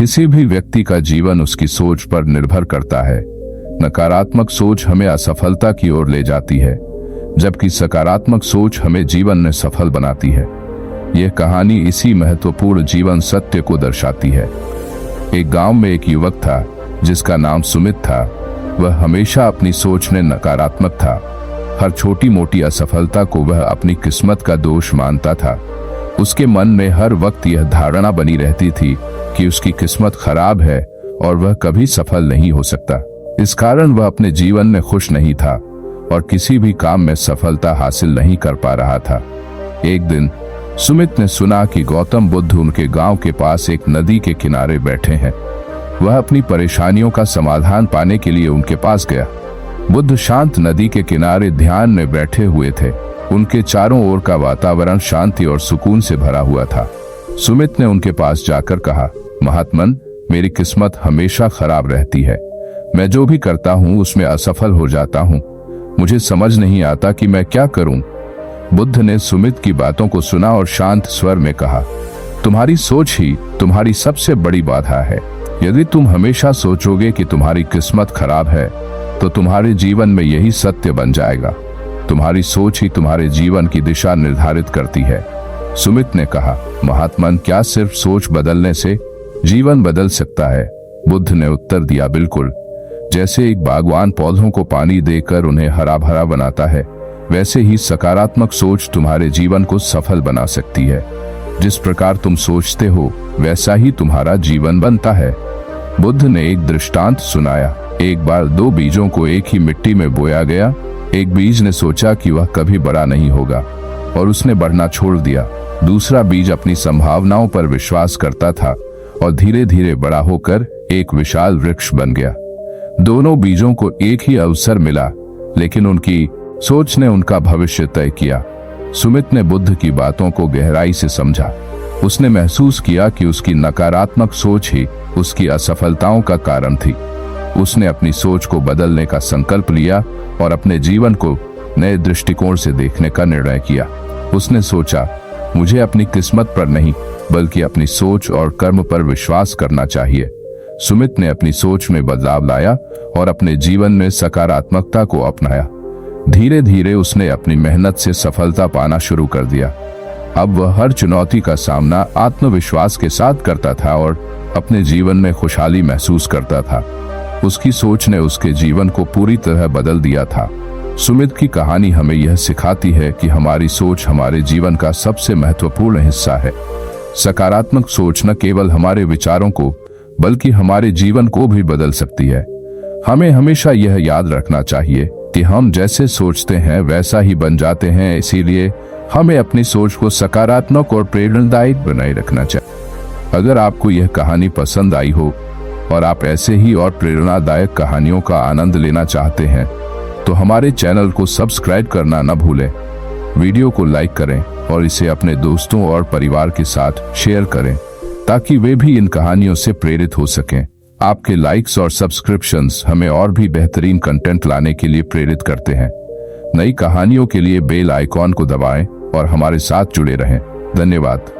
किसी भी व्यक्ति का जीवन उसकी सोच पर निर्भर करता है। नकारात्मक सोच हमें असफलता की ओर ले जाती है, जबकि सकारात्मक सोच हमें जीवन में सफल बनाती है। यह कहानी इसी महत्वपूर्ण जीवन सत्य को दर्शाती है। एक गांव में एक युवक था जिसका नाम सुमित था। वह हमेशा अपनी सोच में नकारात्मक था। हर छोटी मोटी असफलता को वह अपनी किस्मत का दोष मानता था। उसके मन में हर वक्त यह धारणा बनी रहती थी कि उसकी किस्मत खराब है और वह कभी सफल नहीं हो सकता। इस कारण वह अपने जीवन में खुश नहीं था और किसी भी काम में सफलता हासिल नहीं कर पा रहा था। एक दिन सुमित ने सुना कि गौतम बुद्ध उनके गांव के पास एक नदी के किनारे बैठे हैं। वह अपनी परेशानियों का समाधान पाने के लिए उनके पास गया। बुद्ध शांत नदी के किनारे ध्यान में बैठे हुए थे। उनके चारों ओर का वातावरण शांति और सुकून से भरा हुआ था। सुमित ने उनके पास जाकर कहा, महात्मन, मेरी किस्मत हमेशा खराब रहती है। मैं जो भी करता हूँ उसमें असफल हो जाता हूँ। मुझे समझ नहीं आता कि मैं क्या करूं। बुद्ध ने सुमित की बातों को सुना और शांत स्वर में कहा, तुम्हारी सोच ही तुम्हारी सबसे बड़ी बाधा है। यदि तुम हमेशा सोचोगे कि तुम्हारी किस्मत खराब है तो तुम्हारे जीवन में यही सत्य बन जाएगा। तुम्हारी सोच ही तुम्हारे जीवन की दिशा निर्धारित करती है। सुमित ने कहा, महात्मन, क्या सिर्फ सोच बदलने से जीवन बदल सकता है? बुद्ध ने उत्तर दिया, बिल्कुल। जैसे एक बागवान पौधों को पानी देकर उन्हें हरा भरा बनाता है, वैसे ही सकारात्मक सोच तुम्हारे जीवन को सफल बना सकती है। जिस प्रकार तुम सोचते हो वैसा ही तुम्हारा जीवन बनता है। बुद्ध ने एक दृष्टांत सुनाया। एक बार दो बीजों को एक ही मिट्टी में बोया गया। एक बीज ने सोचा कि वह कभी बड़ा नहीं होगा और उसने बढ़ना छोड़ दिया। दूसरा बीज अपनी संभावनाओं पर विश्वास करता था और धीरे धीरे बड़ा होकर एक विशाल वृक्ष बन गया। दोनों बीजों को एक ही अवसर मिला, लेकिन उनकी सोच ने उनका भविष्य तय किया। सुमित ने बुद्ध की बातों को गहराई से समझा। उसने महसूस किया कि उसकी नकारात्मक सोच ही उसकी असफलताओं का कारण थी। उसने अपनी सोच को बदलने का संकल्प लिया और अपने जीवन को नए दृष्टिकोण से देखने का निर्णय किया। उसने सोचा, मुझे अपनी किस्मत पर नहीं बल्कि अपनी सोच और कर्म पर विश्वास करना चाहिए। सुमित ने अपनी सोच में बदलाव लाया और अपने जीवन में सकारात्मकता को अपनाया। धीरे धीरे उसने अपनी मेहनत से सफलता पाना शुरू कर दिया। अब वह हर चुनौती का सामना आत्मविश्वास के साथ करता था और अपने जीवन में खुशहाली महसूस करता था। उसकी सोच ने उसके जीवन को पूरी तरह बदल दिया था। सुमित की कहानी हमें यह सिखाती है कि हमारी सोच हमारे जीवन का सबसे महत्वपूर्ण हिस्सा है। सकारात्मक सोच न केवल हमारे विचारों को बल्कि हमारे जीवन को भी बदल सकती है। हमें हमेशा यह याद रखना चाहिए कि हम जैसे सोचते हैं वैसा ही बन जाते हैं। इसीलिए हमें अपनी सोच को सकारात्मक और प्रेरणादायक बनाए रखना चाहिए। अगर आपको यह कहानी पसंद आई हो और आप ऐसे ही और प्रेरणादायक कहानियों का आनंद लेना चाहते हैं तो हमारे चैनल को सब्सक्राइब करना न भूलें। वीडियो को लाइक करें और इसे अपने दोस्तों और परिवार के साथ शेयर करें ताकि वे भी इन कहानियों से प्रेरित हो सकें। आपके लाइक्स और सब्सक्रिप्शंस हमें और भी बेहतरीन कंटेंट लाने के लिए प्रेरित करते हैं। नई कहानियों के लिए बेल आइकॉन को दबाएं और हमारे साथ जुड़े रहें। धन्यवाद।